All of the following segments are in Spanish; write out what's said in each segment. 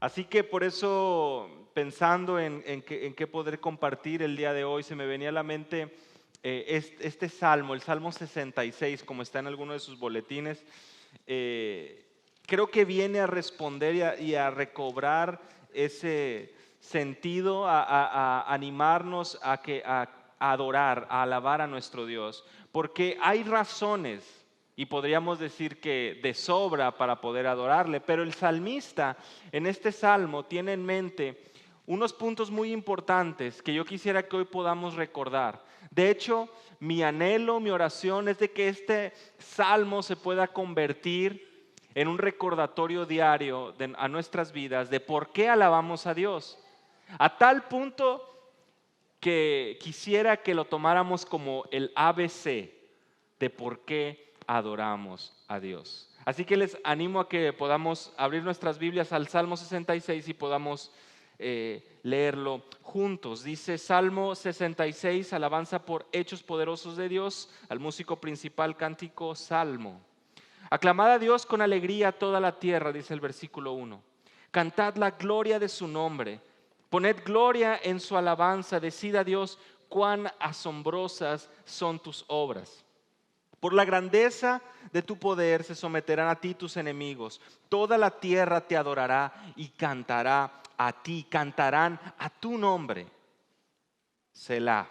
Así que por eso, pensando en qué poder compartir el día de hoy, se me venía a la mente este salmo, el Salmo 66, como está en alguno de sus boletines. eh, Creo que viene a responder y a recobrar ese sentido, a animarnos a adorar, a alabar a nuestro Dios. Porque hay razones, y podríamos decir que de sobra, para poder adorarle, pero el salmista en este salmo tiene en mente unos puntos muy importantes que yo quisiera que hoy podamos recordar. De hecho, mi anhelo, mi oración es de que este salmo se pueda convertir en un recordatorio diario a nuestras vidas de por qué alabamos a Dios. A tal punto que quisiera que lo tomáramos como el ABC de por qué adoramos a Dios. Así que les animo a que podamos abrir nuestras Biblias al Salmo 66 y podamos leerlo juntos. Dice Salmo 66, alabanza por hechos poderosos de Dios, al músico principal, cántico, salmo. Aclamad a Dios con alegría toda la tierra, dice el versículo 1. Cantad la gloria de su nombre. Poned gloria en su alabanza. Decid a Dios cuán asombrosas son tus obras. Por la grandeza de tu poder se someterán a ti tus enemigos. Toda la tierra te adorará y cantará a ti, cantarán a tu nombre. Selah.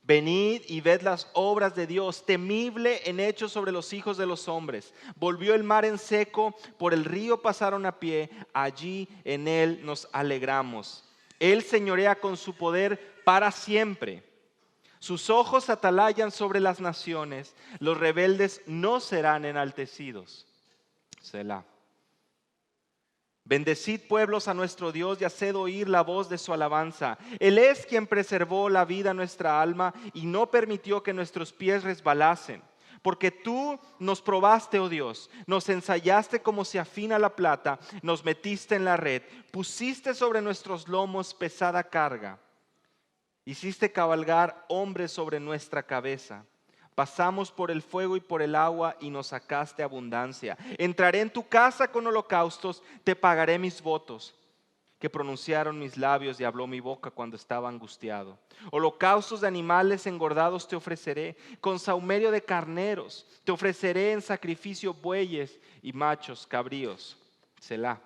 Venid y ved las obras de Dios, temible en hechos sobre los hijos de los hombres. Volvió el mar en seco, por el río pasaron a pie, allí en él nos alegramos. Él señorea con su poder para siempre. Sus ojos atalayan sobre las naciones, los rebeldes no serán enaltecidos. Selah. Bendecid pueblos a nuestro Dios y haced oír la voz de su alabanza. Él es quien preservó la vida a nuestra alma y no permitió que nuestros pies resbalasen. Porque tú nos probaste, oh Dios, nos ensayaste como se afina la plata, nos metiste en la red, pusiste sobre nuestros lomos pesada carga. Hiciste cabalgar hombres sobre nuestra cabeza. Pasamos por el fuego y por el agua y nos sacaste abundancia. Entraré en tu casa con holocaustos, te pagaré mis votos, que pronunciaron mis labios y habló mi boca cuando estaba angustiado. Holocaustos de animales engordados te ofreceré, con sahumerio de carneros. Te ofreceré en sacrificio bueyes y machos cabríos. Selah.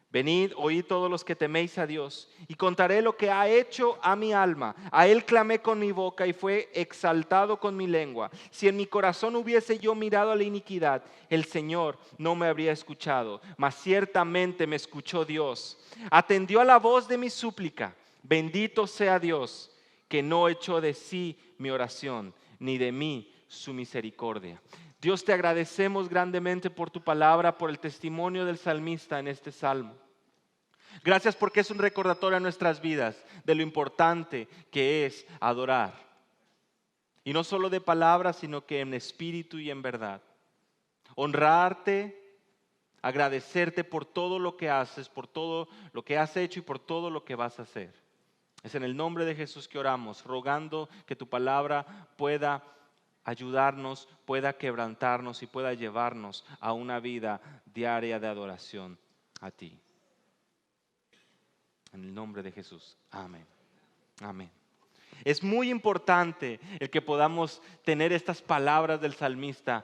Venid, oíd todos los que teméis a Dios, y contaré lo que ha hecho a mi alma. A Él clamé con mi boca y fue exaltado con mi lengua. Si en mi corazón hubiese yo mirado a la iniquidad, el Señor no me habría escuchado, mas ciertamente me escuchó Dios. Atendió a la voz de mi súplica. Bendito sea Dios, que no echó de sí mi oración, ni de mí su misericordia. Dios, te agradecemos grandemente por tu palabra, por el testimonio del salmista en este salmo. Gracias porque es un recordatorio a nuestras vidas de lo importante que es adorar. Y no solo de palabras, sino que en espíritu y en verdad. Honrarte, agradecerte por todo lo que haces, por todo lo que has hecho y por todo lo que vas a hacer. Es en el nombre de Jesús que oramos, rogando que tu palabra pueda ayudarnos, pueda quebrantarnos y pueda llevarnos a una vida diaria de adoración a ti. En el nombre de Jesús. Amén. Amén. Es muy importante el que podamos tener estas palabras del salmista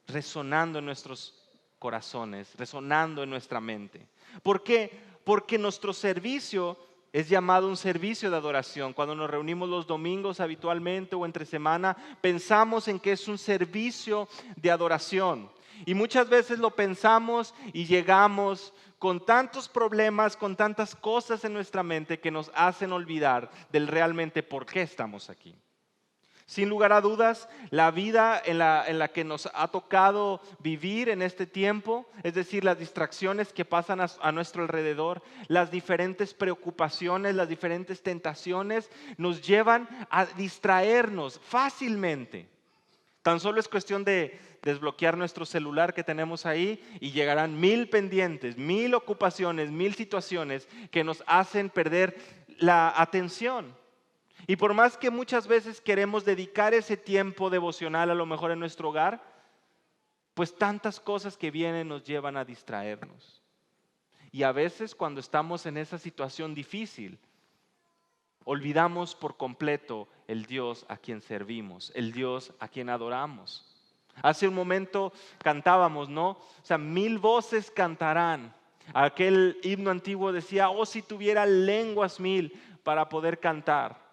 resonando en nuestros corazones, resonando en nuestra mente. ¿Por qué? Porque nuestro servicio es llamado un servicio de adoración. Cuando nos reunimos los domingos habitualmente o entre semana, pensamos en que es un servicio de adoración. Y muchas veces lo pensamos y llegamos con tantos problemas, con tantas cosas en nuestra mente que nos hacen olvidar del realmente por qué estamos aquí. Sin lugar a dudas, la vida en la que nos ha tocado vivir en este tiempo, es decir, las distracciones que pasan a nuestro alrededor, las diferentes preocupaciones, las diferentes tentaciones, nos llevan a distraernos fácilmente. Tan solo es cuestión de desbloquear nuestro celular que tenemos ahí y llegarán 1000 pendientes, 1000 ocupaciones, 1000 situaciones que nos hacen perder la atención. Y por más que muchas veces queremos dedicar ese tiempo devocional a lo mejor en nuestro hogar, pues tantas cosas que vienen nos llevan a distraernos. Y a veces cuando estamos en esa situación difícil, olvidamos por completo el Dios a quien servimos, el Dios a quien adoramos. Hace un momento cantábamos, ¿no? O sea, 1000 voces cantarán. Aquel himno antiguo decía, oh, si tuviera lenguas 1000 para poder cantar.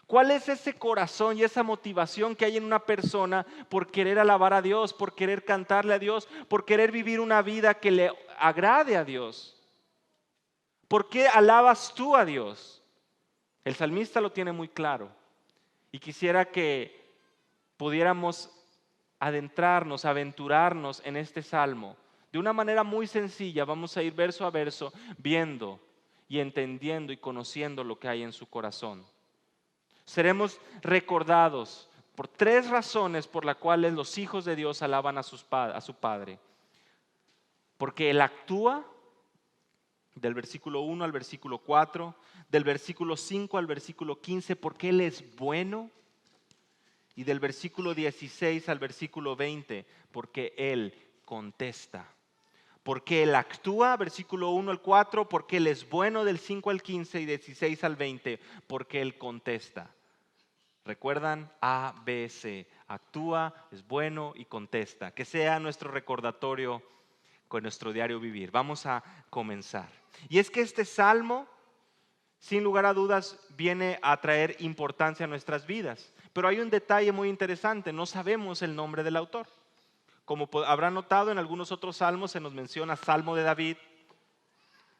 ¿Cuál es ese corazón y esa motivación que hay en una persona por querer alabar a Dios, por querer cantarle a Dios, por querer vivir una vida que le agrade a Dios? ¿Por qué alabas tú a Dios? El salmista lo tiene muy claro y quisiera que pudiéramos adentrarnos, aventurarnos en este salmo. De una manera muy sencilla vamos a ir verso a verso viendo y entendiendo y conociendo lo que hay en su corazón. Seremos recordados por 3 razones por las cuales los hijos de Dios alaban a su Padre. Porque Él actúa, del versículo 1 al versículo 4, del versículo 5 al versículo 15, porque Él es bueno, y del versículo 16 al versículo 20, porque Él contesta. Porque Él actúa, versículo 1 al 4, porque Él es bueno, del 5 al 15 y 16 al 20, porque Él contesta. ¿Recuerdan? A, B, C. Actúa, es bueno y contesta. Que sea nuestro recordatorio con nuestro diario vivir. Vamos a comenzar. Y es que este salmo, sin lugar a dudas, viene a traer importancia a nuestras vidas. Pero hay un detalle muy interesante, no sabemos el nombre del autor. Como habrán notado, en algunos otros salmos se nos menciona Salmo de David,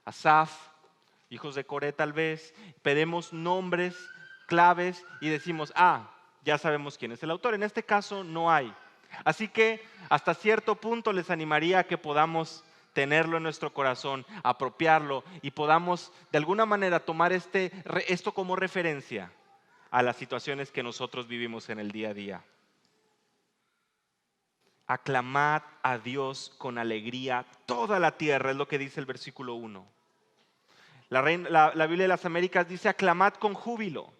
Asaf, hijos de Coré tal vez. Pedimos nombres claves y decimos, ya sabemos quién es el autor. En este caso no hay. Así que hasta cierto punto les animaría a que podamos tenerlo en nuestro corazón, apropiarlo y podamos de alguna manera tomar esto como referencia a las situaciones que nosotros vivimos en el día a día. Aclamad a Dios con alegría toda la tierra, es lo que dice el versículo 1. La Biblia de las Américas dice aclamad con júbilo.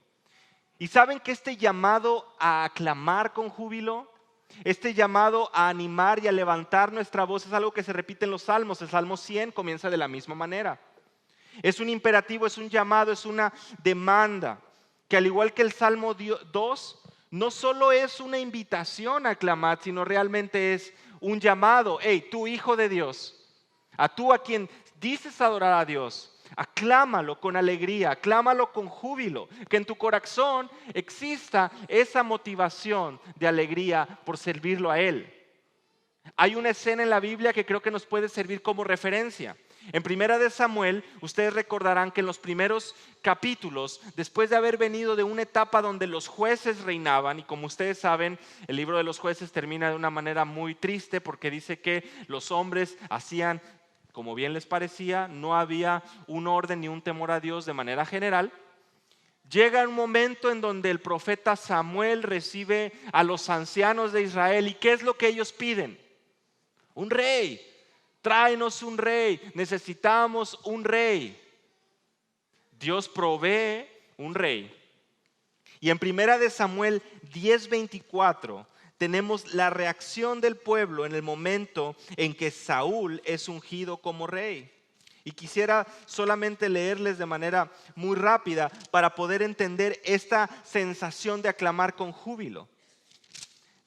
¿Y saben que este llamado a aclamar con júbilo, este llamado a animar y a levantar nuestra voz es algo que se repite en los salmos? El Salmo 100 comienza de la misma manera. Es un imperativo, es un llamado, es una demanda, que al igual que el Salmo 2, no solo es una invitación a aclamar, sino realmente es un llamado. Hey, tú hijo de Dios, a quien dices adorar a Dios, aclámalo con alegría, aclámalo con júbilo, que en tu corazón exista esa motivación de alegría por servirlo a Él. Hay una escena en la Biblia que creo que nos puede servir como referencia. En Primera de Samuel, ustedes recordarán que en los primeros capítulos, después de haber venido de una etapa donde los jueces reinaban, y como ustedes saben, el libro de los jueces termina de una manera muy triste porque dice que los hombres hacían como bien les parecía, no había un orden ni un temor a Dios de manera general. Llega un momento en donde el profeta Samuel recibe a los ancianos de Israel, ¿y qué es lo que ellos piden? Un rey. Tráenos un rey, necesitamos un rey. Dios provee un rey. Y en Primera de Samuel 10:24 tenemos la reacción del pueblo en el momento en que Saúl es ungido como rey. Y quisiera solamente leerles de manera muy rápida para poder entender esta sensación de aclamar con júbilo.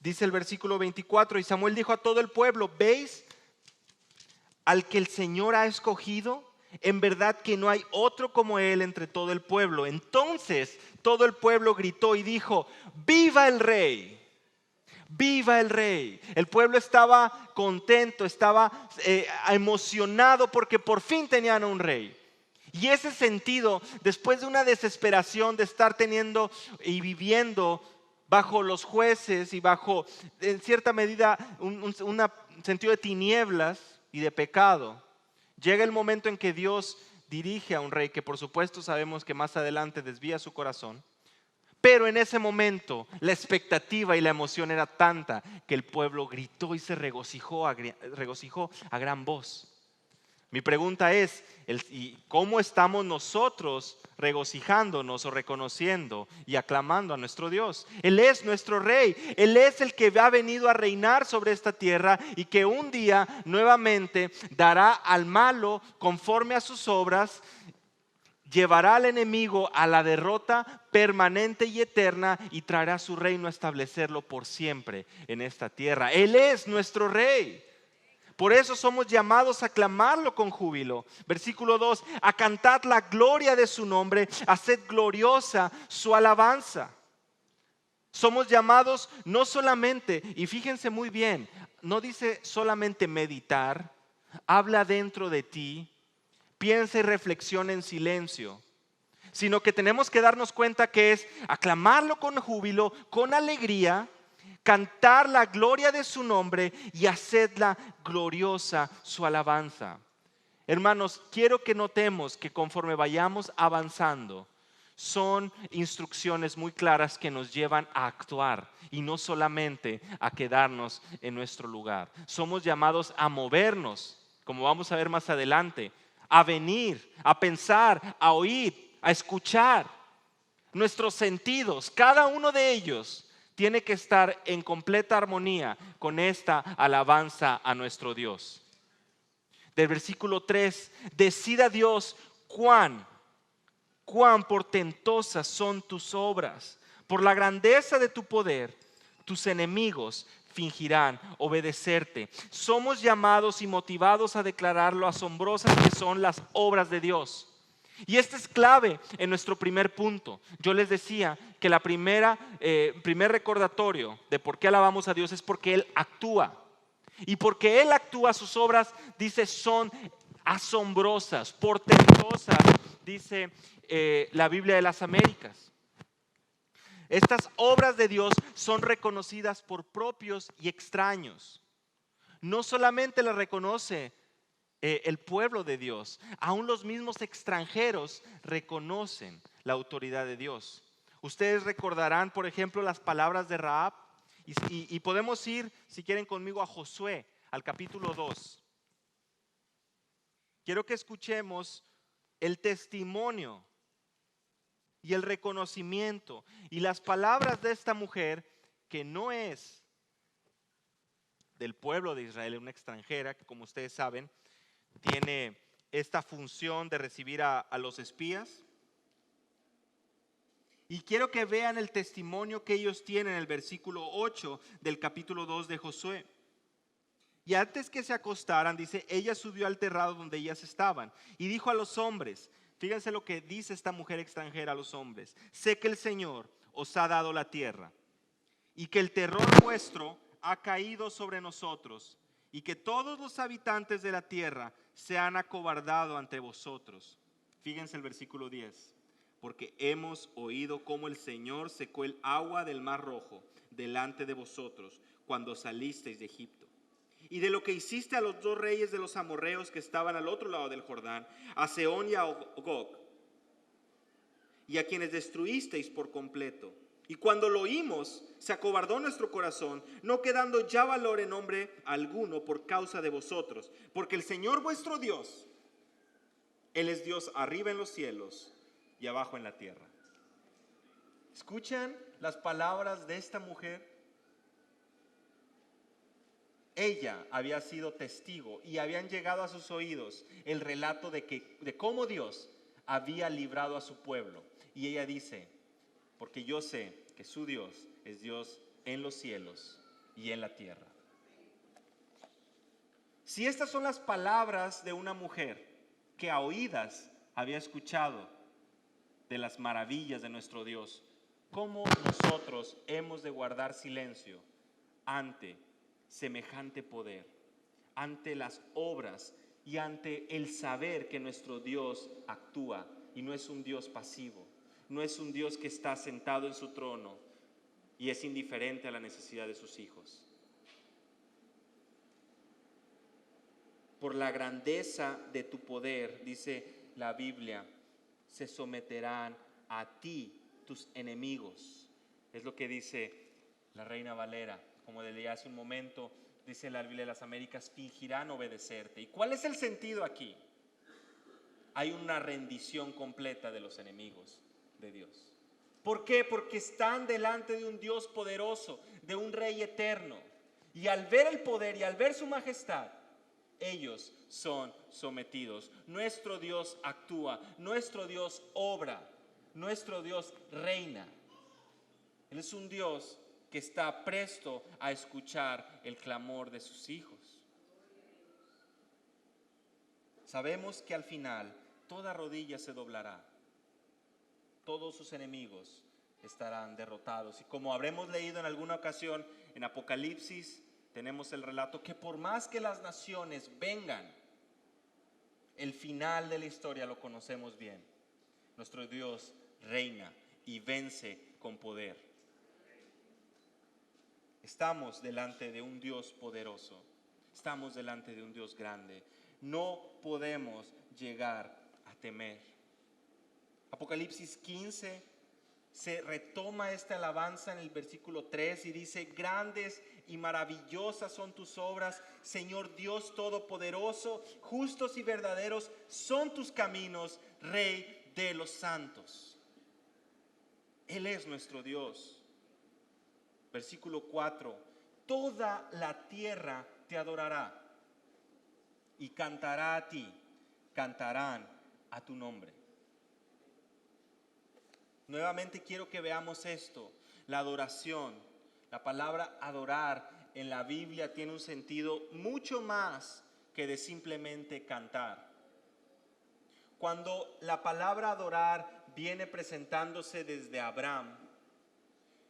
Dice el versículo 24, y Samuel dijo a todo el pueblo, ¿veis al que el Señor ha escogido? En verdad que no hay otro como él entre todo el pueblo. Entonces todo el pueblo gritó y dijo, ¡viva el rey! ¡Viva el rey! El pueblo estaba contento, estaba emocionado porque por fin tenían un rey. Y ese sentido, después de una desesperación de estar teniendo y viviendo bajo los jueces y bajo, en cierta medida, un sentido de tinieblas y de pecado, llega el momento en que Dios dirige a un rey que por supuesto sabemos que más adelante desvía su corazón. Pero en ese momento la expectativa y la emoción era tanta que el pueblo gritó y se regocijó a gran voz. Mi pregunta es, ¿y cómo estamos nosotros regocijándonos o reconociendo y aclamando a nuestro Dios? Él es nuestro Rey, Él es el que ha venido a reinar sobre esta tierra y que un día nuevamente dará al malo conforme a sus obras, llevará al enemigo a la derrota permanente y eterna y traerá su reino a establecerlo por siempre en esta tierra. Él es nuestro Rey. Por eso somos llamados a clamarlo con júbilo. Versículo 2, a cantar la gloria de su nombre, a hacer gloriosa su alabanza. Somos llamados no solamente, y fíjense muy bien, no dice solamente meditar, habla dentro de ti, piensa y reflexiona en silencio, sino que tenemos que darnos cuenta que es aclamarlo con júbilo, con alegría, cantar la gloria de su nombre y hacedla gloriosa su alabanza. Hermanos, quiero que notemos que conforme vayamos avanzando, son instrucciones muy claras que nos llevan a actuar y no solamente a quedarnos en nuestro lugar. Somos llamados a movernos, como vamos a ver más adelante, a venir, a pensar, a oír, a escuchar. Nuestros sentidos, cada uno de ellos, tiene que estar en completa armonía con esta alabanza a nuestro Dios. Del versículo 3, decida Dios cuán portentosas son tus obras. Por la grandeza de tu poder, tus enemigos fingirán obedecerte. Somos llamados y motivados a declarar lo asombrosas que son las obras de Dios. Y este es clave en nuestro primer punto. Yo les decía que la primer recordatorio de por qué alabamos a Dios es porque Él actúa. Y porque Él actúa, sus obras, dice, son asombrosas, portentosas, dice la Biblia de las Américas. Estas obras de Dios son reconocidas por propios y extraños. No solamente las reconoce el pueblo de Dios, aún los mismos extranjeros reconocen la autoridad de Dios. Ustedes recordarán, por ejemplo, las palabras de Rahab y podemos ir, si quieren, conmigo a Josué, al capítulo 2. Quiero que escuchemos el testimonio y el reconocimiento y las palabras de esta mujer que no es del pueblo de Israel, una extranjera que, como ustedes saben, tiene esta función de recibir a los espías. Y quiero que vean el testimonio que ellos tienen en el versículo 8 del capítulo 2 de Josué. Y antes que se acostaran, dice, ella subió al terrado donde ellas estaban y dijo a los hombres, fíjense lo que dice esta mujer extranjera a los hombres: sé que el Señor os ha dado la tierra y que el terror vuestro ha caído sobre nosotros y que todos los habitantes de la tierra se han acobardado ante vosotros. Fíjense el versículo 10. Porque hemos oído cómo el Señor secó el agua del Mar Rojo delante de vosotros cuando salisteis de Egipto. Y de lo que hiciste a los dos reyes de los amorreos que estaban al otro lado del Jordán, a Sehón y a Og, y a quienes destruisteis por completo. Y cuando lo oímos, se acobardó nuestro corazón, no quedando ya valor en hombre alguno por causa de vosotros. Porque el Señor vuestro Dios, Él es Dios arriba en los cielos y abajo en la tierra. ¿Escuchan las palabras de esta mujer? Ella había sido testigo y habían llegado a sus oídos el relato de cómo Dios había librado a su pueblo. Y ella dice, porque yo sé que su Dios es Dios en los cielos y en la tierra. Si estas son las palabras de una mujer que a oídas había escuchado de las maravillas de nuestro Dios, ¿cómo nosotros hemos de guardar silencio ante semejante poder, ante las obras y ante el saber que nuestro Dios actúa y no es un Dios pasivo, no es un Dios que está sentado en su trono y es indiferente a la necesidad de sus hijos? Por la grandeza de tu poder, dice la Biblia, se someterán a ti tus enemigos. Es lo que dice la Reina Valera, como le leí hace un momento, dice la Biblia de las Américas, fingirán obedecerte. ¿Y cuál es el sentido aquí? Hay una rendición completa de los enemigos de Dios. ¿Por qué? Porque están delante de un Dios poderoso, de un Rey eterno. Y al ver el poder y al ver su majestad, ellos son sometidos. Nuestro Dios actúa, nuestro Dios obra, nuestro Dios reina. Él es un Dios que está presto a escuchar el clamor de sus hijos. Sabemos que al final toda rodilla se doblará, todos sus enemigos estarán derrotados. Y como habremos leído en alguna ocasión en Apocalipsis, tenemos el relato que por más que las naciones vengan, el final de la historia lo conocemos bien. Nuestro Dios reina y vence con poder. Estamos delante de un Dios poderoso, estamos delante de un Dios grande. No podemos llegar a temer. Apocalipsis 15 se retoma esta alabanza en el versículo 3 y dice: grandes y maravillosas son tus obras, Señor Dios Todopoderoso, justos y verdaderos son tus caminos, Rey de los santos. Él es nuestro Dios. Versículo 4: toda la tierra te adorará y cantará a ti, cantarán a tu nombre. Nuevamente quiero que veamos esto, la adoración. La palabra adorar en la Biblia tiene un sentido mucho más que de simplemente cantar. Cuando la palabra adorar viene presentándose desde Abraham,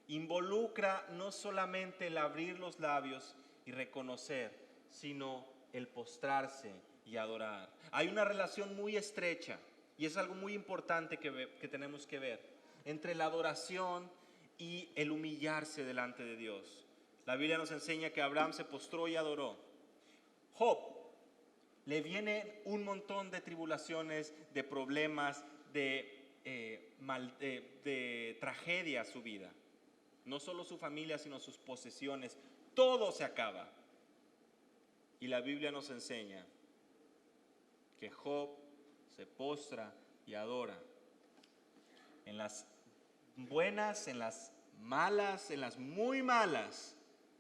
involucra no solamente el abrir los labios y reconocer, sino el postrarse y adorar. Hay una relación muy estrecha, y es algo muy importante que tenemos que ver, entre la adoración y el humillarse delante de Dios. La Biblia nos enseña que Abraham se postró y adoró. Job, le vienen un montón de tribulaciones, de problemas, de tragedia a su vida. No solo su familia, sino sus posesiones. Todo se acaba. Y la Biblia nos enseña que Job se postra y adora. En las buenas, en las malas, en las muy malas,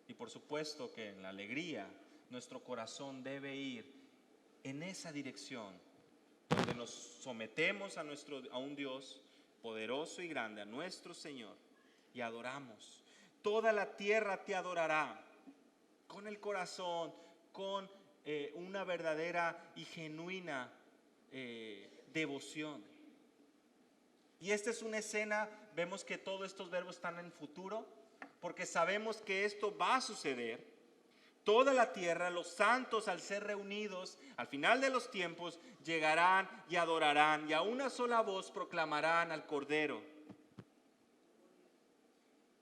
y por supuesto que en la alegría, nuestro corazón debe ir en esa dirección, donde nos sometemos a un Dios poderoso y grande, a nuestro Señor, y adoramos. Toda la tierra te adorará con el corazón, con una verdadera y genuina devoción. Y esta es una escena, vemos que todos estos verbos están en futuro, porque sabemos que esto va a suceder. Toda la tierra, los santos, al ser reunidos, al final de los tiempos, llegarán y adorarán, y a una sola voz proclamarán al Cordero.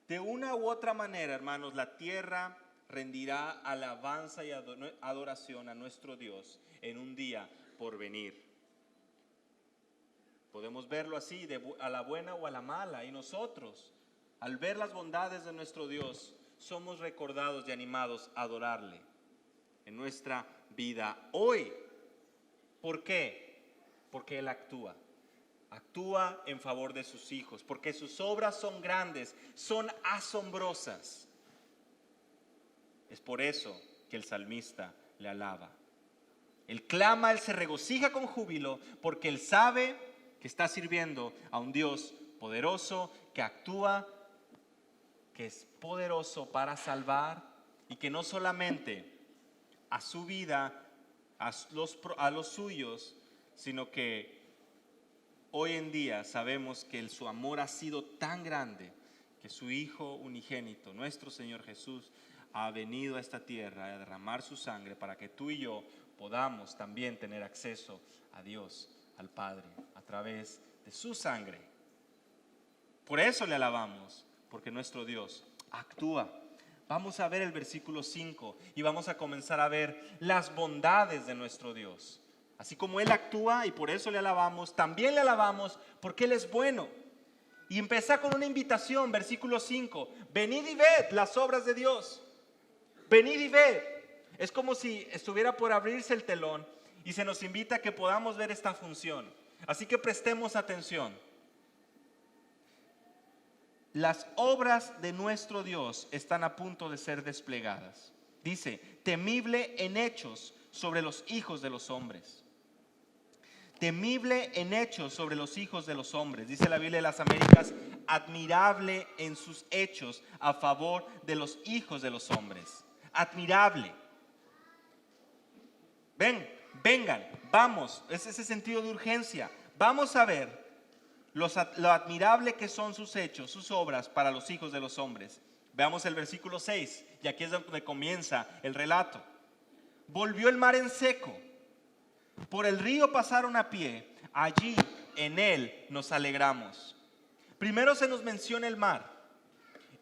De una u otra manera, hermanos, la tierra rendirá alabanza y adoración a nuestro Dios en un día por venir. Podemos verlo así, a la buena o a la mala. Y nosotros, al ver las bondades de nuestro Dios, somos recordados y animados a adorarle en nuestra vida hoy. ¿Por qué? Porque Él actúa. Actúa en favor de sus hijos, porque sus obras son grandes, son asombrosas. Es por eso que el salmista le alaba. Él clama, él se regocija con júbilo, porque él sabe que está sirviendo a un Dios poderoso, que actúa, que es poderoso para salvar, y que no solamente a su vida, a los suyos, sino que hoy en día sabemos que su amor ha sido tan grande que su Hijo unigénito, nuestro Señor Jesús, ha venido a esta tierra a derramar su sangre para que tú y yo podamos también tener acceso a Dios, al Padre, a través de su sangre. Por eso le alabamos, porque nuestro Dios actúa. Vamos a ver el versículo 5 y vamos a comenzar a ver las bondades de nuestro Dios. Así como Él actúa y por eso le alabamos, también le alabamos porque Él es bueno. Y empieza con una invitación, versículo 5. Venid y ved las obras de Dios. Venid y ved. Es como si estuviera por abrirse el telón y se nos invita a que podamos ver esta función. Así que prestemos atención. Las obras de nuestro Dios están a punto de ser desplegadas. Dice, temible en hechos sobre los hijos de los hombres. Temible en hechos sobre los hijos de los hombres. Dice la Biblia de las Américas, admirable en sus hechos a favor de los hijos de los hombres. Admirable. Vengan, vamos. Es ese sentido de urgencia. Vamos a ver lo admirable que son sus hechos, sus obras para los hijos de los hombres. Veamos el versículo 6, y aquí es donde comienza el relato. Volvió el mar en seco, por el río pasaron a pie, allí en él nos alegramos. Primero se nos menciona el mar,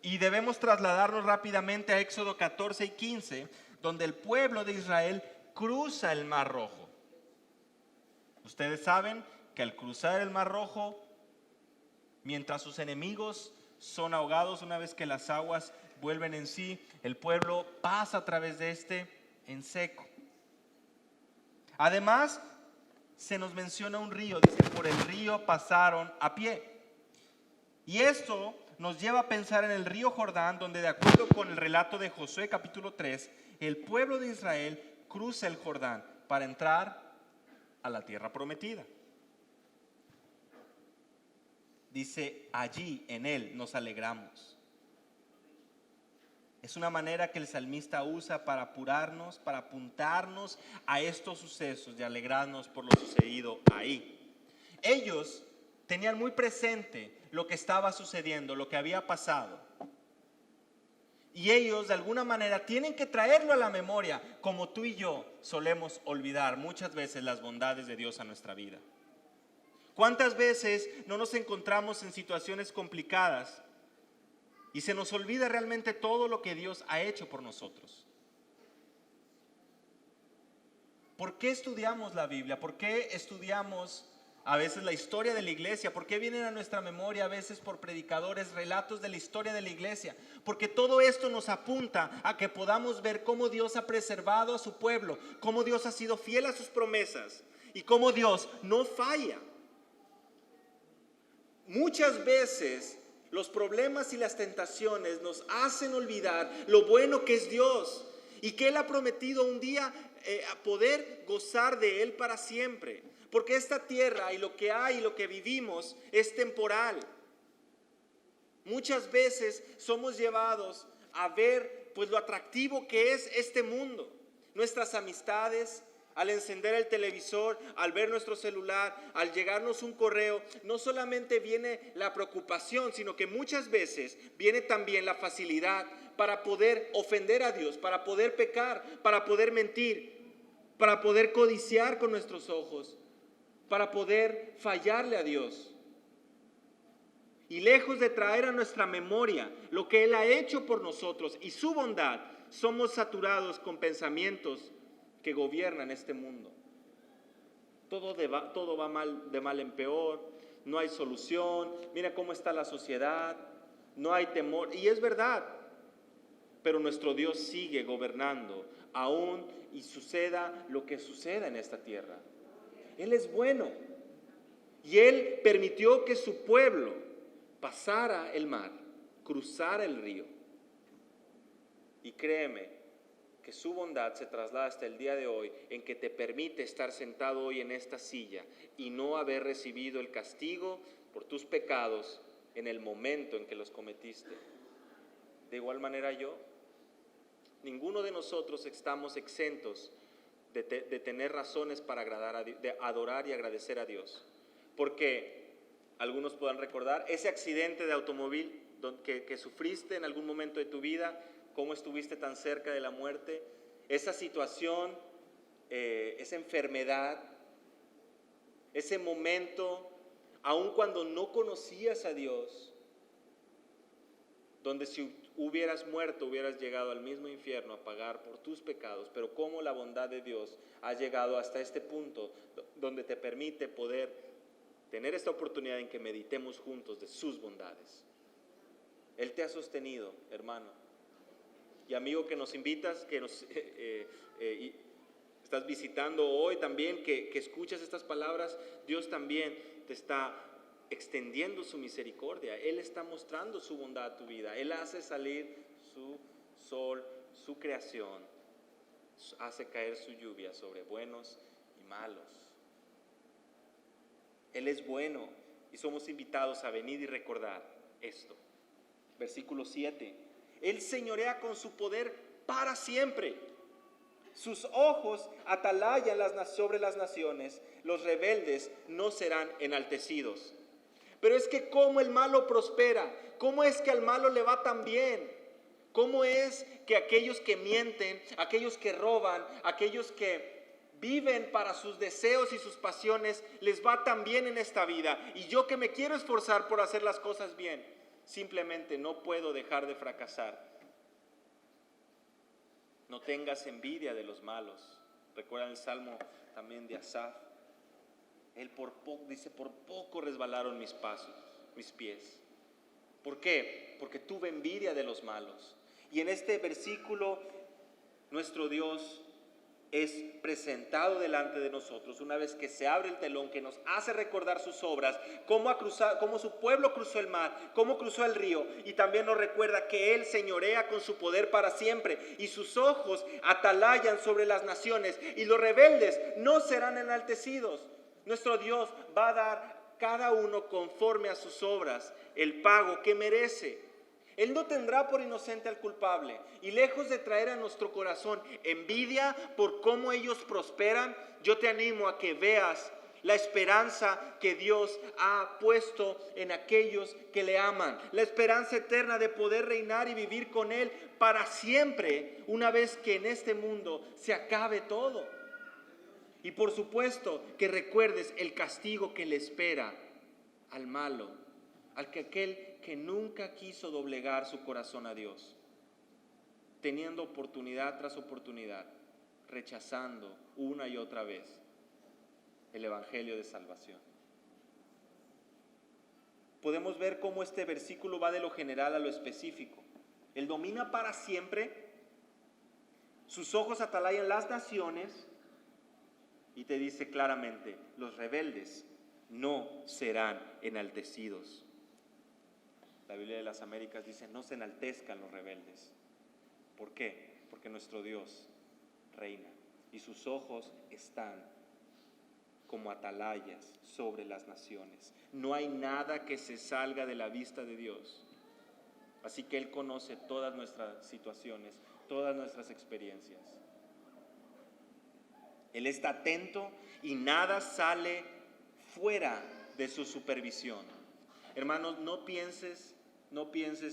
y debemos trasladarnos rápidamente a Éxodo 14 y 15, donde el pueblo de Israel cruza el mar rojo. Ustedes saben que al cruzar el mar rojo, mientras sus enemigos son ahogados, una vez que las aguas vuelven en sí, el pueblo pasa a través de este en seco. Además, se nos menciona un río, dice, por el río pasaron a pie. Y esto nos lleva a pensar en el río Jordán, donde de acuerdo con el relato de Josué capítulo 3, el pueblo de Israel cruza el Jordán para entrar a la tierra prometida. Dice, allí en él nos alegramos. Es una manera que el salmista usa para apurarnos, para apuntarnos a estos sucesos y alegrarnos por lo sucedido ahí. Ellos tenían muy presente lo que estaba sucediendo, lo que había pasado. Y ellos de alguna manera tienen que traerlo a la memoria, como tú y yo solemos olvidar muchas veces las bondades de Dios a nuestra vida. ¿Cuántas veces no nos encontramos en situaciones complicadas y se nos olvida realmente todo lo que Dios ha hecho por nosotros? ¿Por qué estudiamos la Biblia? ¿Por qué estudiamos a veces la historia de la iglesia? ¿Por qué vienen a nuestra memoria a veces por predicadores relatos de la historia de la iglesia? Porque todo esto nos apunta a que podamos ver cómo Dios ha preservado a su pueblo, cómo Dios ha sido fiel a sus promesas y cómo Dios no falla. Muchas veces los problemas y las tentaciones nos hacen olvidar lo bueno que es Dios y que Él ha prometido un día poder gozar de Él para siempre. Porque esta tierra y lo que hay y lo que vivimos es temporal. Muchas veces somos llevados a ver pues lo atractivo que es este mundo, nuestras amistades. Al encender el televisor, al ver nuestro celular, al llegarnos un correo, no solamente viene la preocupación, sino que muchas veces viene también la facilidad para poder ofender a Dios, para poder pecar, para poder mentir, para poder codiciar con nuestros ojos, para poder fallarle a Dios. Y lejos de traer a nuestra memoria lo que Él ha hecho por nosotros y su bondad, somos saturados con pensamientos que gobiernan este mundo. Todo va mal, de mal en peor, no hay solución, mira cómo está la sociedad, no hay temor, y es verdad, pero nuestro Dios sigue gobernando, aún y suceda lo que suceda en esta tierra. Él es bueno, y Él permitió que su pueblo pasara el mar, cruzara el río, y créeme, que su bondad se traslada hasta el día de hoy en que te permite estar sentado hoy en esta silla y no haber recibido el castigo por tus pecados en el momento en que los cometiste. De igual manera ninguno de nosotros estamos exentos de tener razones para de adorar y agradecer a Dios. Porque algunos puedan recordar ese accidente de automóvil que sufriste en algún momento de tu vida, cómo estuviste tan cerca de la muerte, esa situación, esa enfermedad, ese momento, aun cuando no conocías a Dios, donde si hubieras muerto hubieras llegado al mismo infierno a pagar por tus pecados, pero cómo la bondad de Dios ha llegado hasta este punto donde te permite poder tener esta oportunidad en que meditemos juntos de sus bondades. Él te ha sostenido, hermano. y amigo que nos invitas, que nos y estás visitando hoy también, que escuchas estas palabras, Dios también te está extendiendo su misericordia. Él está mostrando su bondad a tu vida. Él hace salir su sol, su creación, hace caer su lluvia sobre buenos y malos. Él es bueno y somos invitados a venir y recordar esto. Versículo 7. Él señorea con su poder para siempre. Sus ojos atalayan sobre las naciones. Los rebeldes no serán enaltecidos. Pero es que cómo el malo prospera, cómo es que al malo le va tan bien, cómo es que aquellos que mienten, aquellos que roban, aquellos que viven para sus deseos y sus pasiones, les va tan bien en esta vida. Y yo que me quiero esforzar por hacer las cosas bien, simplemente no puedo dejar de fracasar. No tengas envidia de los malos. Recuerdan el salmo también de Asaf. Él dice, por poco resbalaron mis pasos, mis pies. ¿Por qué? Porque tuve envidia de los malos. Y en este versículo, nuestro Dios es presentado delante de nosotros una vez que se abre el telón que nos hace recordar sus obras, cómo su pueblo cruzó el mar, cómo cruzó el río, y también nos recuerda que Él señorea con su poder para siempre y sus ojos atalayan sobre las naciones y los rebeldes no serán enaltecidos. Nuestro Dios va a dar cada uno conforme a sus obras el pago que merece. Él no tendrá por inocente al culpable, y lejos de traer a nuestro corazón envidia por cómo ellos prosperan, yo te animo a que veas la esperanza que Dios ha puesto en aquellos que le aman, la esperanza eterna de poder reinar y vivir con Él para siempre, una vez que en este mundo se acabe todo. Y por supuesto que recuerdes el castigo que le espera al malo, aquel que nunca quiso doblegar su corazón a Dios, teniendo oportunidad tras oportunidad, rechazando una y otra vez el evangelio de salvación. Podemos ver cómo este versículo va de lo general a lo específico. Él domina para siempre, sus ojos atalayan las naciones, y te dice claramente, los rebeldes no serán enaltecidos. La Biblia de las Américas dice, no se enaltezcan los rebeldes. ¿Por qué? Porque nuestro Dios reina y sus ojos están como atalayas sobre las naciones. No hay nada que se salga de la vista de Dios. Así que Él conoce todas nuestras situaciones, todas nuestras experiencias. Él está atento y nada sale fuera de su supervisión. Hermanos, no pienses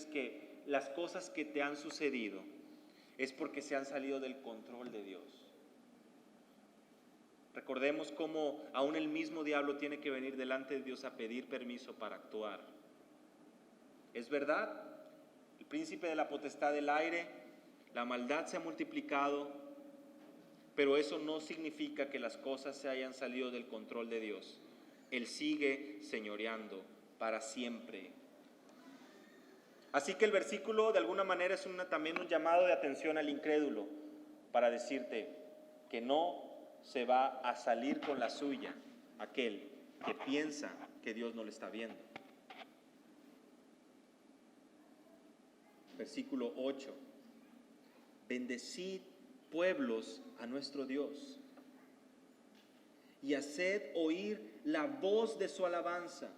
que las cosas que te han sucedido es porque se han salido del control de Dios. Recordemos cómo aún el mismo diablo tiene que venir delante de Dios a pedir permiso para actuar. Es verdad, el príncipe de la potestad del aire, la maldad se ha multiplicado, pero eso no significa que las cosas se hayan salido del control de Dios. Él sigue señoreando para siempre. Así que el versículo de alguna manera es también un llamado de atención al incrédulo para decirte que no se va a salir con la suya aquel que piensa que Dios no le está viendo. Versículo 8. Bendecid pueblos a nuestro Dios y haced oír la voz de su alabanza.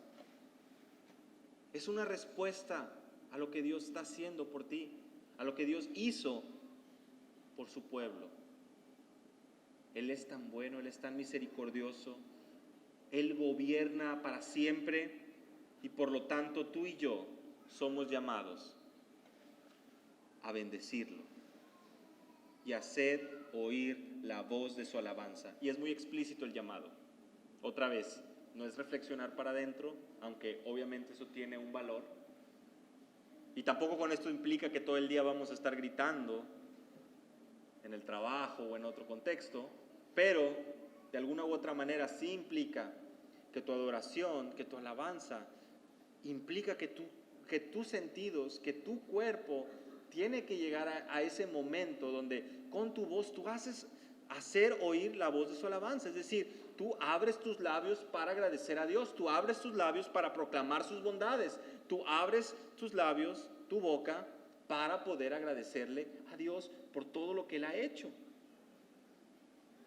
Es una respuesta a lo que Dios está haciendo por ti, a lo que Dios hizo por su pueblo. Él es tan bueno, Él es tan misericordioso, Él gobierna para siempre y por lo tanto tú y yo somos llamados a bendecirlo y haced oír la voz de su alabanza. Y es muy explícito el llamado. Otra vez, no es reflexionar para adentro, aunque obviamente eso tiene un valor. Y tampoco con esto implica que todo el día vamos a estar gritando en el trabajo o en otro contexto, pero de alguna u otra manera sí implica que tu adoración, que tu alabanza, implica que tus sentidos, que tu cuerpo tiene que llegar a ese momento donde con tu voz tú hacer oír la voz de su alabanza. Es decir, tú abres tus labios para agradecer a Dios, tú abres tus labios para proclamar sus bondades, tú abres tus labios, tu boca, para poder agradecerle a Dios por todo lo que Él ha hecho.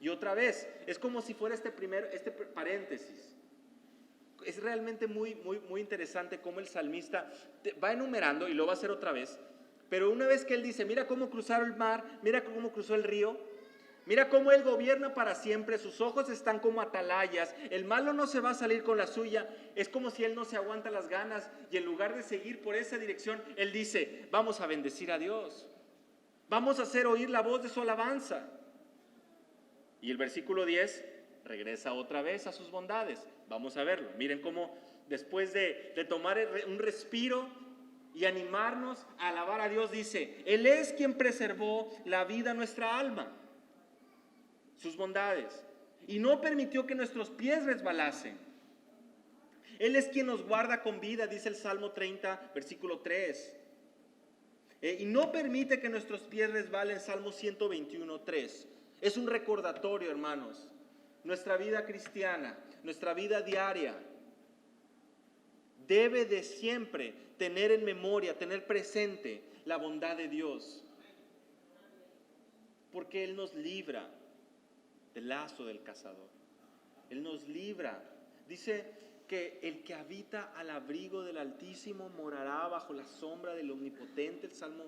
Y otra vez, es como si fuera este paréntesis. Es realmente muy interesante cómo el salmista va enumerando, y lo va a hacer otra vez, pero una vez que él dice, mira cómo cruzaron el mar, mira cómo cruzó el río, mira cómo Él gobierna para siempre, sus ojos están como atalayas, el malo no se va a salir con la suya, es como si Él no se aguanta las ganas, y en lugar de seguir por esa dirección, Él dice, vamos a bendecir a Dios, vamos a hacer oír la voz de su alabanza. Y el versículo 10 regresa otra vez a sus bondades. Vamos a verlo. Miren cómo después de tomar un respiro y animarnos a alabar a Dios, dice, Él es quien preservó la vida a nuestra alma, sus bondades, y no permitió que nuestros pies resbalasen. Él es quien nos guarda con vida, dice el Salmo 30, versículo 3. Y no permite que nuestros pies resbalen, Salmo 121, 3. Es un recordatorio, hermanos. Nuestra vida cristiana, nuestra vida diaria, debe de siempre tener en memoria, tener presente la bondad de Dios. Porque Él nos libra del lazo del cazador. Él nos libra. Dice que el que habita al abrigo del Altísimo morará bajo la sombra del Omnipotente, el Salmo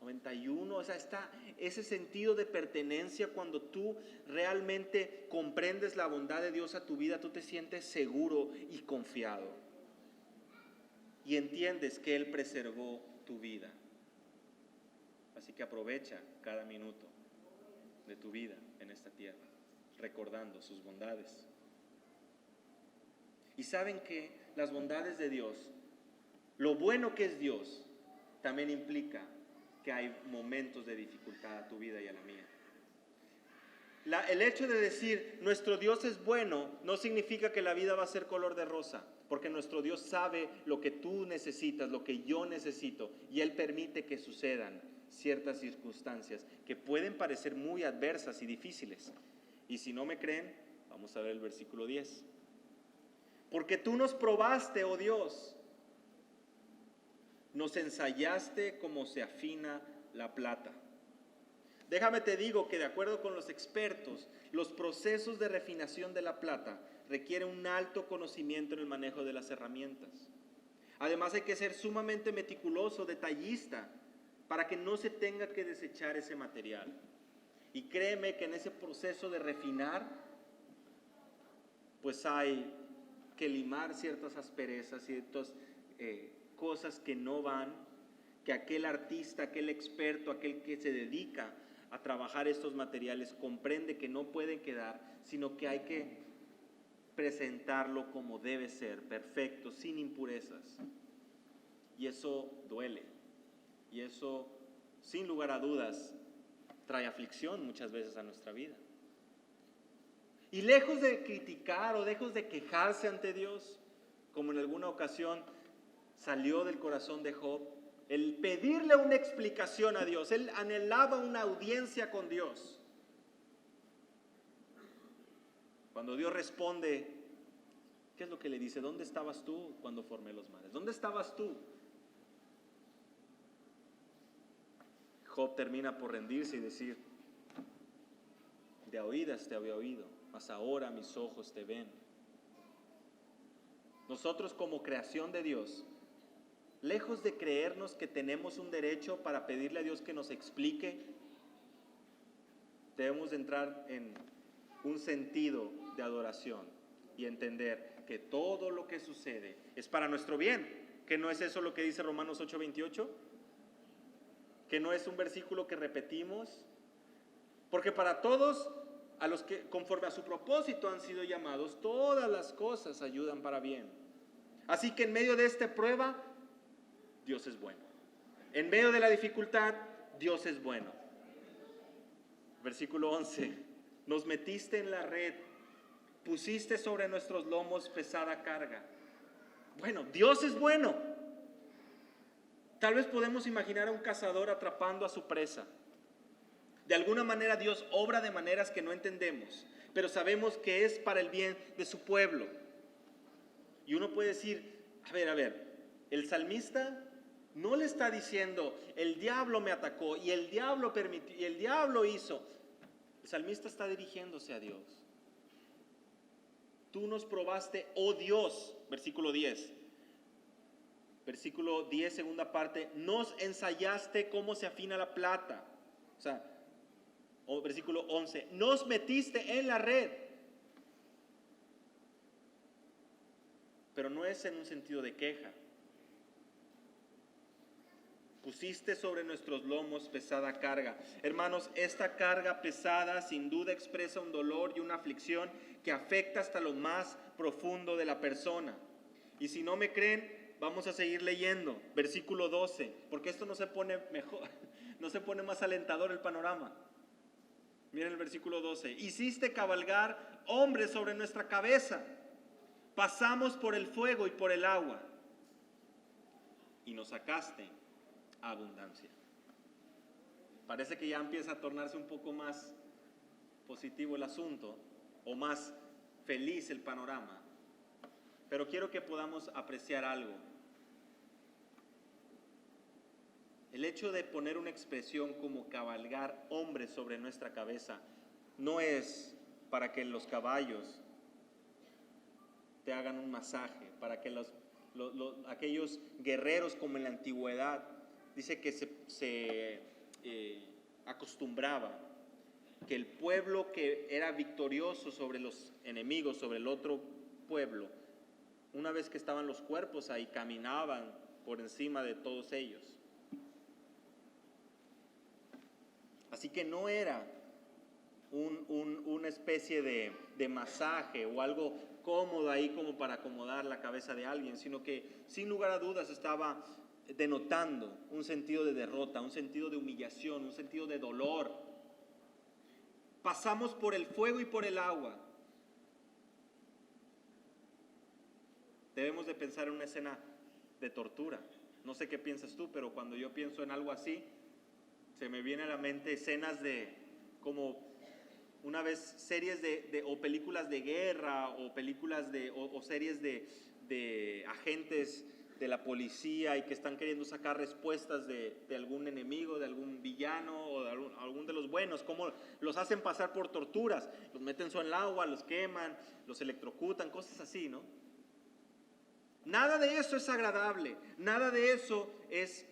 91, o sea, está ese sentido de pertenencia. Cuando tú realmente comprendes la bondad de Dios a tu vida, tú te sientes seguro y confiado. Y entiendes que Él preservó tu vida. Así que aprovecha cada minuto de tu vida en esta tierra, recordando sus bondades. Y saben que las bondades de Dios, lo bueno que es Dios, también implica que hay momentos de dificultad a tu vida y a la mía. El hecho de decir nuestro Dios es bueno no significa que la vida va a ser color de rosa, porque nuestro Dios sabe lo que tú necesitas, lo que yo necesito, y Él permite que sucedan ciertas circunstancias que pueden parecer muy adversas y difíciles. Y si no me creen, vamos a ver el versículo 10. Porque tú nos probaste, oh Dios, nos ensayaste como se afina la plata. Déjame te digo que de acuerdo con los expertos, los procesos de refinación de la plata requieren un alto conocimiento en el manejo de las herramientas. Además hay que ser sumamente meticuloso, detallista, para que no se tenga que desechar ese material. Y créeme que en ese proceso de refinar, pues hay que limar ciertas asperezas, ciertas cosas que no van, que aquel artista, aquel experto, aquel que se dedica a trabajar estos materiales comprende que no pueden quedar, sino que hay que presentarlo como debe ser, perfecto, sin impurezas. Y eso duele, y eso, sin lugar a dudas, trae aflicción muchas veces a nuestra vida. Y lejos de criticar o lejos de quejarse ante Dios, como en alguna ocasión salió del corazón de Job, el pedirle una explicación a Dios, él anhelaba una audiencia con Dios. Cuando Dios responde, ¿qué es lo que le dice? ¿Dónde estabas tú cuando formé los mares? ¿Dónde estabas tú? Job termina por rendirse y decir, de a oídas te había oído, mas ahora mis ojos te ven. Nosotros como creación de Dios, lejos de creernos que tenemos un derecho para pedirle a Dios que nos explique, debemos de entrar en un sentido de adoración y entender que todo lo que sucede es para nuestro bien. ¿Que no es eso lo que dice Romanos 8:28? ¿Que no es un versículo que repetimos? Porque para todos, a los que conforme a su propósito han sido llamados, todas las cosas ayudan para bien. Así que en medio de esta prueba, Dios es bueno. En medio de la dificultad, Dios es bueno. Versículo 11. Nos metiste en la red, pusiste sobre nuestros lomos pesada carga. Bueno, Dios es bueno. Tal vez podemos imaginar a un cazador atrapando a su presa. De alguna manera Dios obra de maneras que no entendemos, pero sabemos que es para el bien de su pueblo. Y uno puede decir, a ver, el salmista no le está diciendo, el diablo me atacó y el diablo permitió y el diablo hizo. El salmista está dirigiéndose a Dios. Tú nos probaste, oh Dios, versículo 10. Versículo 10, segunda parte, nos ensayaste cómo se afina la plata. O sea, versículo 11, nos metiste en la red. Pero no es en un sentido de queja. Pusiste sobre nuestros lomos pesada carga. Hermanos, esta carga pesada sin duda expresa un dolor y una aflicción que afecta hasta lo más profundo de la persona. Y si no me creen, vamos a seguir leyendo. Versículo 12, porque esto no se pone mejor, no se pone más alentador el panorama. Miren el versículo 12. Hiciste cabalgar hombres sobre nuestra cabeza. Pasamos por el fuego y por el agua. Y nos sacaste a abundancia. Parece que ya empieza a tornarse un poco más positivo el asunto, o más feliz el panorama. Pero quiero que podamos apreciar algo. El hecho de poner una expresión como cabalgar hombres sobre nuestra cabeza no es para que los caballos te hagan un masaje, para que aquellos guerreros como en la antigüedad, dice que se acostumbraba que el pueblo que era victorioso sobre los enemigos, sobre el otro pueblo, una vez que estaban los cuerpos ahí, caminaban por encima de todos ellos. Así que no era una especie de masaje o algo cómodo ahí como para acomodar la cabeza de alguien, sino que sin lugar a dudas estaba denotando un sentido de derrota, un sentido de humillación, un sentido de dolor. Pasamos por el fuego y por el agua. Debemos de pensar en una escena de tortura. No sé qué piensas tú, pero cuando yo pienso en algo así, se me viene a la mente escenas de como una vez series o películas de guerra o películas o series de agentes de la policía y que están queriendo sacar respuestas de algún enemigo, de algún villano o de algún de los buenos, cómo los hacen pasar por torturas, los meten en el agua, los queman, los electrocutan, cosas así, ¿no? Nada de eso es agradable, nada de eso es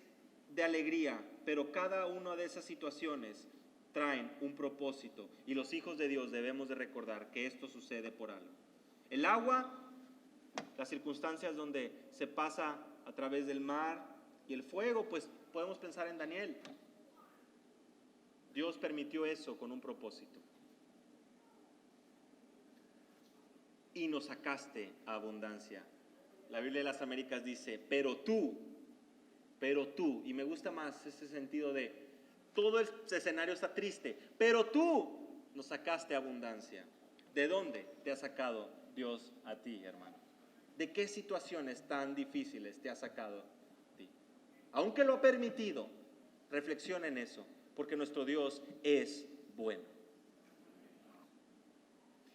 de alegría, pero cada una de esas situaciones traen un propósito y los hijos de Dios debemos de recordar que esto sucede por algo. El agua, las circunstancias donde se pasa a través del mar, y el fuego, pues podemos pensar en Daniel. Dios permitió eso con un propósito. Y nos sacaste a abundancia. La Biblia de las Américas dice, pero tú, y me gusta más ese sentido de todo el escenario está triste, pero tú nos sacaste a abundancia. ¿De dónde te ha sacado Dios a ti, hermano? ¿De qué situaciones tan difíciles te ha sacado a ti? Aunque lo ha permitido, reflexiona en eso, porque nuestro Dios es bueno.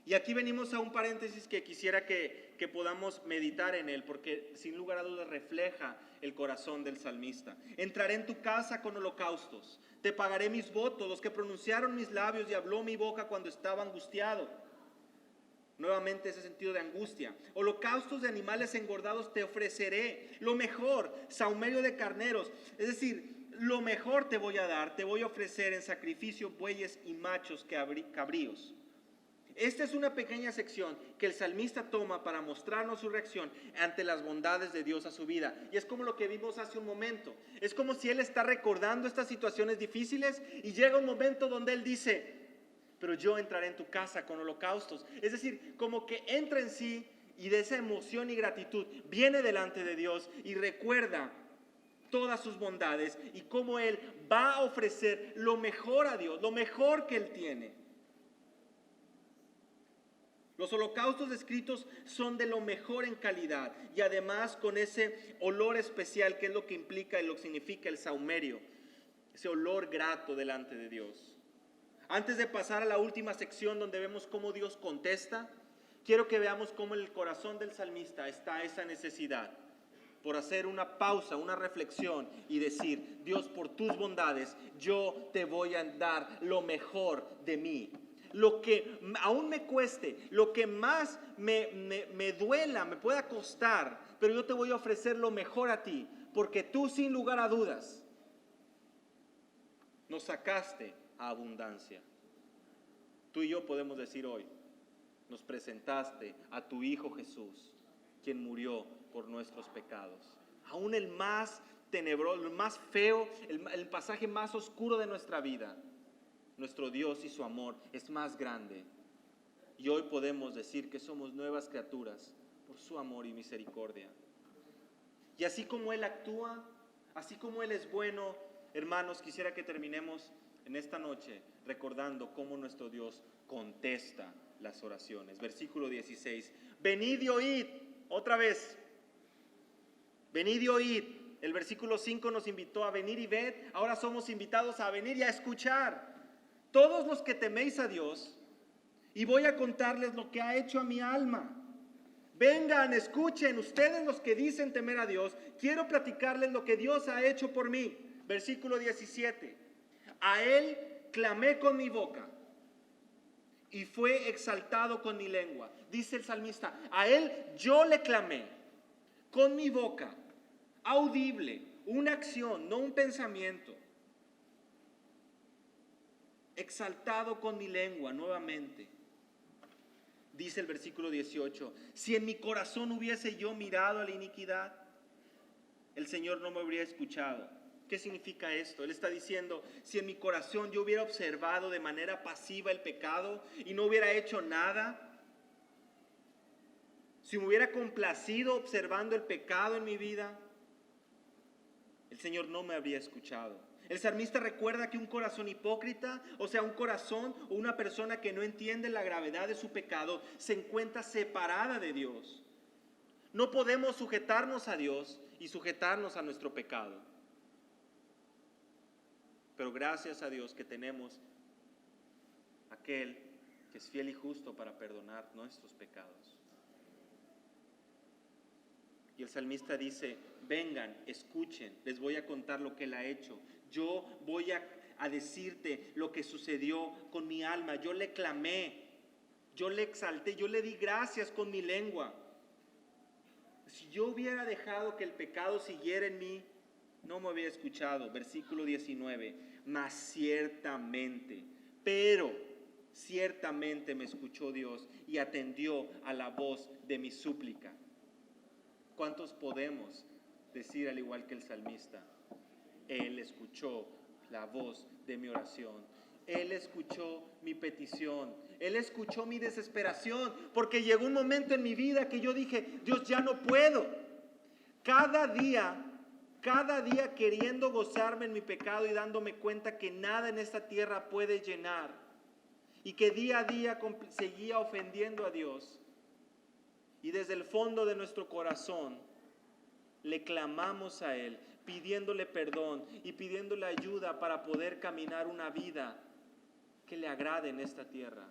Y aquí venimos a un paréntesis que quisiera que podamos meditar en él, porque sin lugar a dudas refleja el corazón del salmista. Entraré en tu casa con holocaustos, te pagaré mis votos, los que pronunciaron mis labios y habló mi boca cuando estaba angustiado. Nuevamente ese sentido de angustia. Holocaustos de animales engordados te ofreceré, lo mejor, sahumerio de carneros, es decir, lo mejor te voy a dar, te voy a ofrecer en sacrificio bueyes y machos cabríos. Esta es una pequeña sección que el salmista toma para mostrarnos su reacción ante las bondades de Dios a su vida. Y es como lo que vimos hace un momento. Es como si él está recordando estas situaciones difíciles y llega un momento donde él dice, pero yo entraré en tu casa con holocaustos. Es decir, como que entra en sí y de esa emoción y gratitud viene delante de Dios y recuerda todas sus bondades y cómo él va a ofrecer lo mejor a Dios, lo mejor que él tiene. Los holocaustos descritos son de lo mejor en calidad y además con ese olor especial que es lo que implica y lo que significa el saumerio, ese olor grato delante de Dios. Antes de pasar a la última sección donde vemos cómo Dios contesta, quiero que veamos cómo en el corazón del salmista está esa necesidad por hacer una pausa, una reflexión y decir: Dios, por tus bondades, yo te voy a dar lo mejor de mí. Lo que aún me cueste, lo que más me duela, me pueda costar, pero yo te voy a ofrecer lo mejor a ti, porque tú, sin lugar a dudas, nos sacaste a abundancia. Tú y yo podemos decir hoy: nos presentaste a tu Hijo Jesús, quien murió por nuestros pecados. Aún el más tenebroso, el más feo, el pasaje más oscuro de nuestra vida, nuestro Dios y su amor es más grande. Y hoy podemos decir que somos nuevas criaturas por su amor y misericordia. Y así como Él actúa, así como Él es bueno, hermanos, quisiera que terminemos en esta noche recordando cómo nuestro Dios contesta las oraciones. Versículo 16. Venid y oíd, otra vez. Venid y oíd. El versículo 5 nos invitó a venir y ved. Ahora somos invitados a venir y a escuchar. Todos los que teméis a Dios, y voy a contarles lo que ha hecho a mi alma. Vengan, escuchen, ustedes los que dicen temer a Dios, quiero platicarles lo que Dios ha hecho por mí. Versículo 17. A Él clamé con mi boca y fue exaltado con mi lengua. Dice el salmista: a Él yo le clamé con mi boca, audible, una acción, no un pensamiento. Exaltado con mi lengua, nuevamente. Dice el versículo 18: si en mi corazón hubiese yo mirado a la iniquidad, el Señor no me habría escuchado. ¿Qué significa esto? Él está diciendo: si en mi corazón yo hubiera observado de manera pasiva el pecado y no hubiera hecho nada, si me hubiera complacido observando el pecado en mi vida, el Señor no me habría escuchado. El salmista recuerda que un corazón hipócrita, o sea, un corazón o una persona que no entiende la gravedad de su pecado, se encuentra separada de Dios. No podemos sujetarnos a Dios y sujetarnos a nuestro pecado. Pero gracias a Dios que tenemos aquel que es fiel y justo para perdonar nuestros pecados. Y el salmista dice: vengan, escuchen, les voy a contar lo que Él ha hecho. Yo voy a decirte lo que sucedió con mi alma. Yo le clamé, yo le exalté, yo le di gracias con mi lengua. Si yo hubiera dejado que el pecado siguiera en mí, no me había escuchado. Versículo 19. Mas ciertamente, pero ciertamente me escuchó Dios y atendió a la voz de mi súplica. ¿Cuántos podemos decir al igual que el salmista? Él escuchó la voz de mi oración. Él escuchó mi petición. Él escuchó mi desesperación, porque llegó un momento en mi vida que yo dije: Dios, ya no puedo. Cada día queriendo gozarme en mi pecado y dándome cuenta que nada en esta tierra puede llenar, y que día a día seguía ofendiendo a Dios. Y desde el fondo de nuestro corazón le clamamos a Él, pidiéndole perdón y pidiéndole ayuda para poder caminar una vida que le agrade en esta tierra.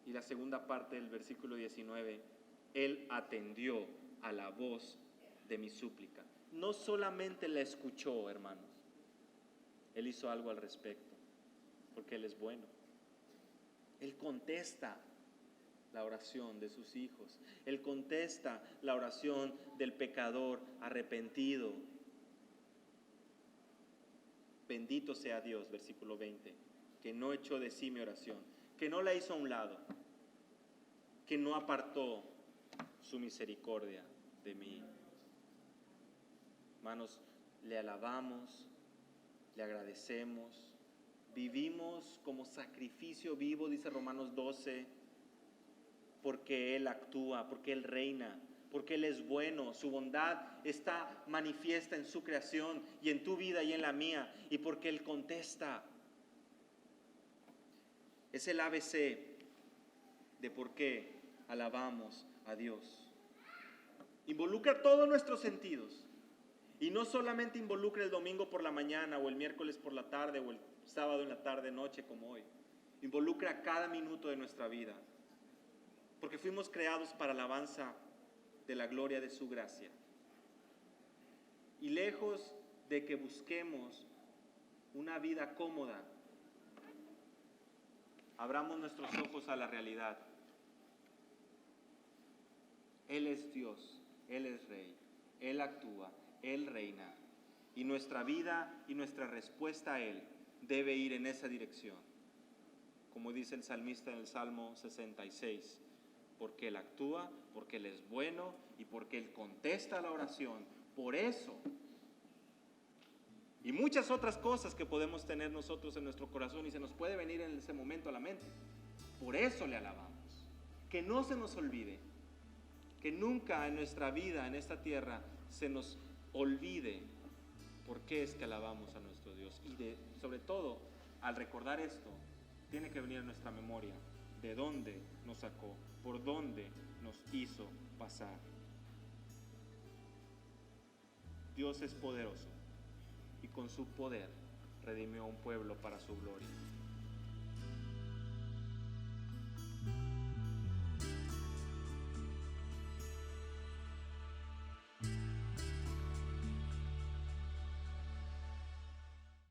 Y la segunda parte del versículo 19: Él atendió a la voz de mi súplica. No solamente la escuchó, hermanos, Él hizo algo al respecto, porque Él es bueno. Él contesta la oración de sus hijos. Él contesta la oración del pecador arrepentido. Bendito sea Dios, versículo 20, que no echó de sí mi oración, que no la hizo a un lado, que no apartó su misericordia de mí. Hermanos, le alabamos, le agradecemos, vivimos como sacrificio vivo, dice Romanos 12, porque Él actúa, porque Él reina, porque Él es bueno. Su bondad está manifiesta en su creación y en tu vida y en la mía, y porque Él contesta. Es el ABC de por qué alabamos a Dios. Involucra todos nuestros sentidos. Y no solamente involucra el domingo por la mañana o el miércoles por la tarde o el sábado en la tarde, noche como hoy. Involucra cada minuto de nuestra vida. Porque fuimos creados para alabanza de la gloria de su gracia. Y lejos de que busquemos una vida cómoda, abramos nuestros ojos a la realidad. Él es Dios, Él es Rey, Él actúa, Él reina. Y nuestra vida y nuestra respuesta a Él debe ir en esa dirección. Como dice el salmista en el Salmo 66, porque Él actúa, porque Él es bueno y porque Él contesta a la oración. Por eso, y muchas otras cosas que podemos tener nosotros en nuestro corazón y se nos puede venir en ese momento a la mente. Por eso le alabamos. Que no se nos olvide, que nunca en nuestra vida, en esta tierra, se nos olvide por qué es que alabamos a nuestro Dios. Y sobre todo, al recordar esto, tiene que venir a nuestra memoria de dónde nos sacó, por dónde nos hizo pasar. Dios es poderoso y con su poder redimió a un pueblo para su gloria.